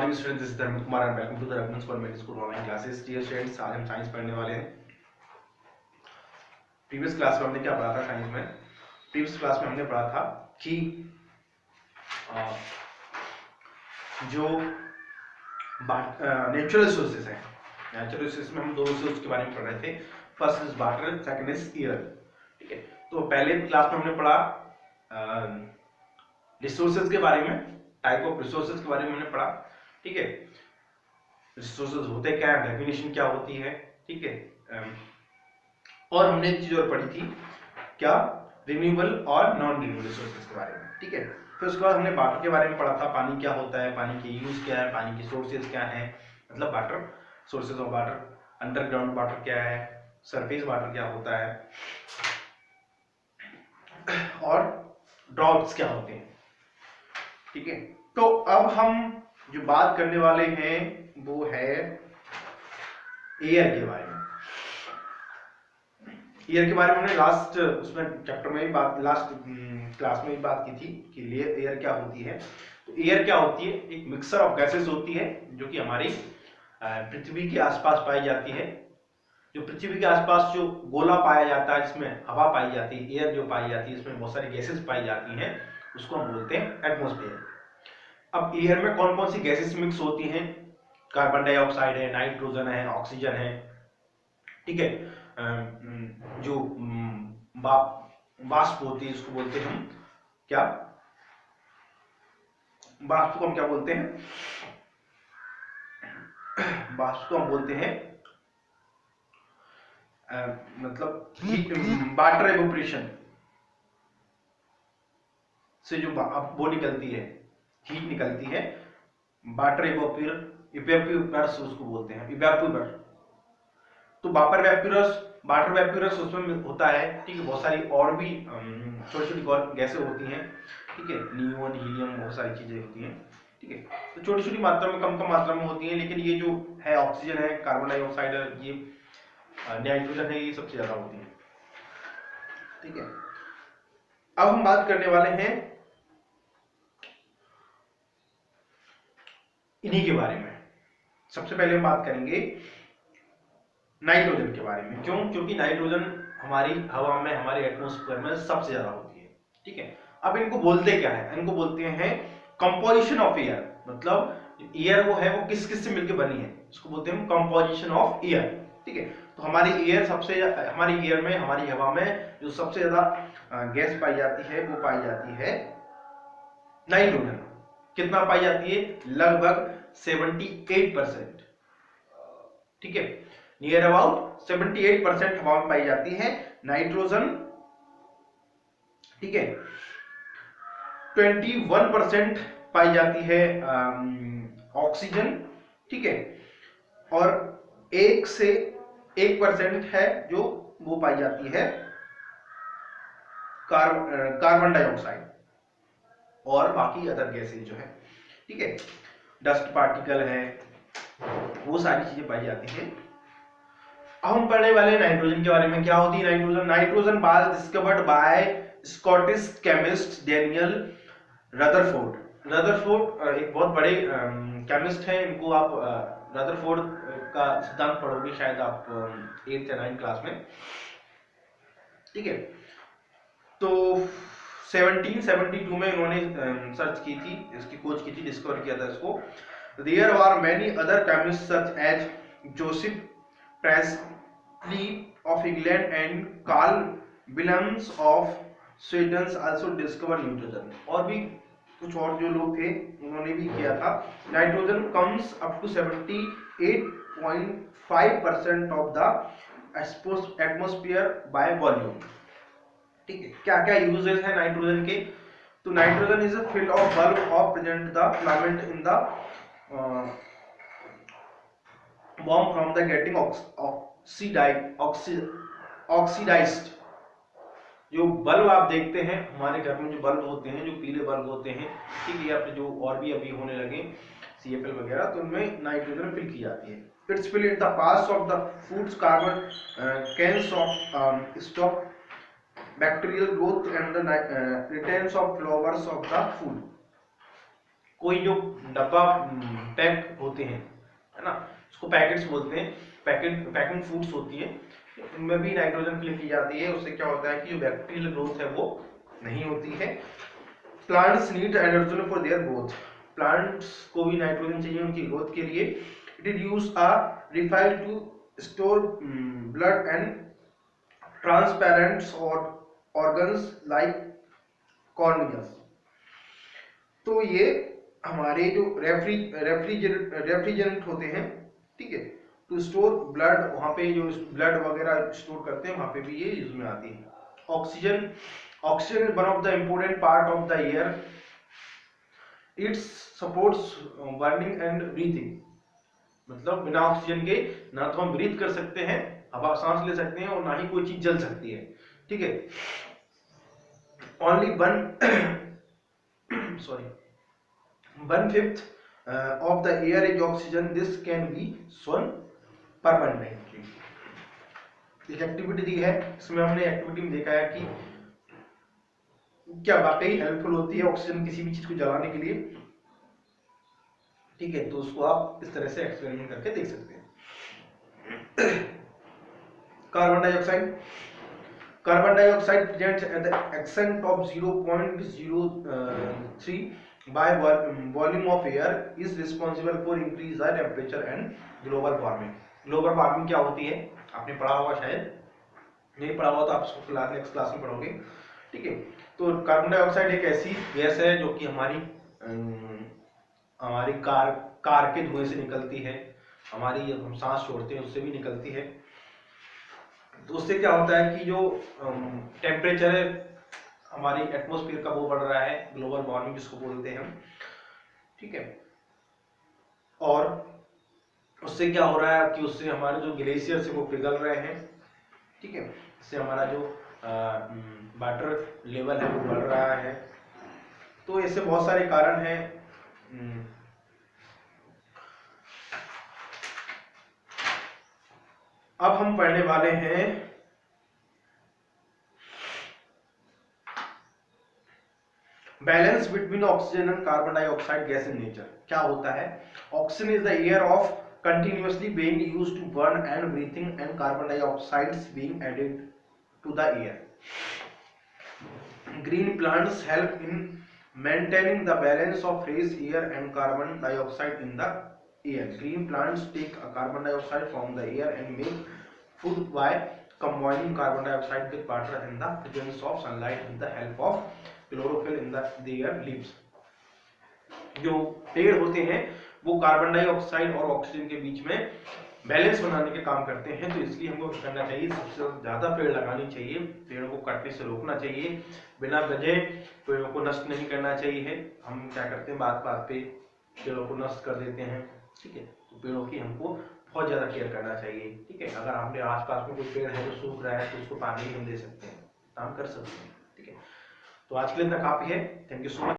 Morning students, this is Dharmendra Kumar and welcome to the Raghuvansh government school online classes. Dear students, आज हम science पढ़ने वाले हैं। प्रीवियस क्लास में हमने क्या पढ़ा था साइंस में? प्रीवियस क्लास में हमने पढ़ा था कि जो नेचुरल रिसोर्सेज हैं, नेचुरल रिसोर्सेज में हम दो रिसोर्स के बारे में पढ़ रहे थे। First is water, second is air. ठीक है, तो पहले क्लास में हमने पढ़ा रिसोर्सेज के बारे में, टाइप ऑफ रिसोर्सेज के बारे में हमने पढ़ा। ठीक है, रिसोर्सेज होते क्या है, डेफिनेशन क्या होती है। ठीक है, और हमने एक चीज और पढ़ी थी, क्या? रिन्यूएबल और नॉन रिन्यूएबल रिसोर्सेज के बारे में। ठीक है, फिर उसके बाद हमने वाटर के बारे में पढ़ा था, पानी क्या होता है, पानी के यूज क्या है, पानी की सोर्सेज क्या है, मतलब water, sources of water, underground water क्या है, सरफेस वाटर क्या होता है, और ड्रॉट्स क्या होते हैं। ठीक है, तो अब हम जो बात करने वाले हैं वो है एयर के बारे में। एयर के बारे में हमने लास्ट उसमें चैप्टर में भी बात, लास्ट क्लास में भी बात की थी कि एयर क्या होती है। तो एयर क्या होती है? एक मिक्सर ऑफ गैसेस होती है जो कि हमारी पृथ्वी के आसपास पाई जाती है। जो पृथ्वी के आसपास जो गोला पाया जाता है, जिसमें हवा पाई जाती है, एयर जो पाई जाती है, इसमें बहुत सारी गैसेस पाई जाती हैं, उसको हम बोलते हैं एटमॉस्फेयर। अब एयर में कौन कौन सी गैसेस मिक्स होती हैं? कार्बन डाइऑक्साइड है, नाइट्रोजन है, ऑक्सीजन है। ठीक है, जो वाष्प होती है उसको बोलते हैं हम क्या? वाष्प को हम क्या बोलते हैं? वाष्प को हम बोलते हैं मतलब वाटर इवेपोरेशन से जो वो निकलती है, हीट निकलती है, वाटर इवेपोरस उसको बोलते हैं, इवेपोर। तो वाटर वेपोरस उसमें होता है। ठीक है, बहुत सारी और भी छोटी छोटी और गैसें होती हैं। ठीक है, नियोन, हीलियम, बहुत सारी चीजें होती हैं। ठीक है, तो छोटी छोटी मात्रा में, कम मात्रा में होती हैं, लेकिन ये जो है ऑक्सीजन है, कार्बन डाइऑक्साइड है, ये नाइट्रोजन है, ये सबसे ज्यादा होती है। ठीक है, अब हम बात करने वाले हैं इन्हीं के बारे में। सबसे पहले हम बात करेंगे नाइट्रोजन के बारे में। क्यों? क्योंकि नाइट्रोजन हमारी हवा में, हमारे एटमॉस्फेयर में सबसे ज्यादा होती है। ठीक है, अब इनको बोलते क्या है? इनको बोलते हैं कंपोजिशन ऑफ एयर। मतलब एयर वो है, वो किस किस से मिलकर बनी है, इसको बोलते हैं कंपोजिशन ऑफ एयर। ठीक है, तो हमारी एयर में, हमारी हवा में जो सबसे ज्यादा गैस पाई जाती है, वो पाई जाती है नाइट्रोजन। कितना पाई जाती है? लगभग 78%। ठीक है, नियर अबाउट 78% हवा में पाई जाती है नाइट्रोजन। ठीक है, 21% पाई जाती है ऑक्सीजन। ठीक है, और 1% है जो वो पाई जाती है कार्बन डाइऑक्साइड और बाकी अदर गैसेज जो है। ठीक है, डस्ट पार्टिकल है, वो सारी चीजें पाई जाती है। अब हम पढ़ने वाले नाइट्रोजन के बारे में। क्या होती है nitrogen was discovered by Scottish chemist Daniel Rutherford. एक बहुत बड़े केमिस्ट हैं, इनको आप रदरफोर्ड का सिद्धांत पढ़ोगे शायद आप 8th या 9th क्लास में। ठीक है, तो 1772 में इन्होंने सर्च की थी, इसकी खोज की थी, डिस्कवर किया था इसको। There were many other chemists such as Joseph Priestley of England and Carl Wilhelms of Sweden also discovered nitrogen। और भी कुछ और जो लोग थे उन्होंने भी किया था। Nitrogen comes up to 78.5% of the atmosphere by volume। ठीक है, क्या क्या यूजेस है नाइट्रोजन के? तो nitrogen is a field of bulb of present the filament in the warm from the getting oxidized। जो बल्ब आप देखते हैं हमारे घर में, जो बल्ब होते हैं, जो पीले बल्ब होते हैं, ठीक है, या फिर जो और भी अभी होने लगे CFL वगैरह, तो उनमें नाइट्रोजन फिल की जाती है। It's fill in the pass of the foods carbon cans of stock bacterial growth and the retains of flavours of the food. कोई जो डब्बा पैक होते हैं, है ना, उसको पैकेट्स बोलते हैं, पैकिंग फूड्स होती है, उनमें भी नाइट्रोजन फिल की जाती है। उससे क्या होता है कि जो बैक्टीरियल ग्रोथ है वो नहीं होती है। Plants need nitrogen for their growth, plants को भी नाइट्रोजन चाहिए उनकी ग्रोथ के लिए। It is use a refill to store blood and transparents और ऑर्गन्स लाइक कॉर्नियस। तो ये हमारे जो रेफ्रिजरेंट होते हैं, ठीक है, टू स्टोर ब्लड, वहां पे जो ब्लड वगैरह स्टोर करते हैं वहां पे भी ये यूज में आती है। Oxygen, oxygen is one of the important part of the air, it's supports burning and breathing, मतलब बिना ऑक्सीजन के ना तो हम ब्रीथ कर सकते हैं, हवा सांस ले सकते हैं, और ना ही कोई चीज जल सकती है, ठीक है। Only 1/5 of the air is oxygen. This can be shown permanently. एक एक्टिविटी दी है, इसमें हमने एक्टिविटी में देखा है कि क्या वाकई हेल्पफुल होती है ऑक्सीजन किसी भी चीज को जलाने के लिए, ठीक है। तो उसको आप इस तरह से एक्सपेरिमेंट करके देख सकते हैं। Carbon dioxide, carbon dioxide presents at the extent of 0.03 by volume of air is responsible for increase the temperature and global warming. Global warming क्या होती है आपने पढ़ा होगा, शायद नहीं पढ़ा हुआ तो आप इसको नेक्स्ट क्लास में पढ़ोगे, ठीक है। तो कार्बन डाइऑक्साइड एक ऐसी गैस है जो कि हमारी कार के धुएं से निकलती है, हमारी हम सांस छोड़ते हैं उससे भी निकलती है। तो उससे क्या होता है कि जो टेम्परेचर है हमारी एटमॉस्फेयर का वो बढ़ रहा है, ग्लोबल वार्मिंग जिसको बोलते हैं हम, ठीक है। और उससे क्या हो रहा है कि उससे हमारे जो ग्लेशियर से वो पिघल रहे हैं, ठीक है, इससे हमारा जो वाटर लेवल है वो बढ़ रहा है। तो ऐसे बहुत सारे कारण हैं। अब हम पढ़ने वाले हैं balance between oxygen and carbon dioxide gas in nature. क्या होता है? Oxygen is the air of continuously being used to burn and breathing, and carbon dioxide being added to the air. Green plants help in maintaining the balance of fresh air and carbon dioxide in the air. Green plants take a carbon dioxide from the air and make food by combining carbon dioxide with water in the presence of sunlight with the help of chlorophyll in their leaves. जो पेड़ होते हैं वो carbon dioxide और oxygen के बीच में balance बनाने के काम करते हैं। तो इसलिए हमको क्या करना चाहिए, सबसे ज्यादा पेड़ लगानी चाहिए, पेड़ों को काटने से रोकना चाहिए, बिना वजह पेड़ों को नष्ट नहीं करना चाहिए। हम क्या करते हैं, बात बात पे पेड़ों को नष्ट कर देते हैं, ठीक है। तो पेड़ों की हमको बहुत ज्यादा केयर करना चाहिए, ठीक है। अगर आपके आसपास में कोई पेड़ है जो सूख रहा है तो उसको पानी हम दे सकते हैं, काम कर सकते हैं, ठीक है। तो आज के लिए इतना काफी है। Thank you so much.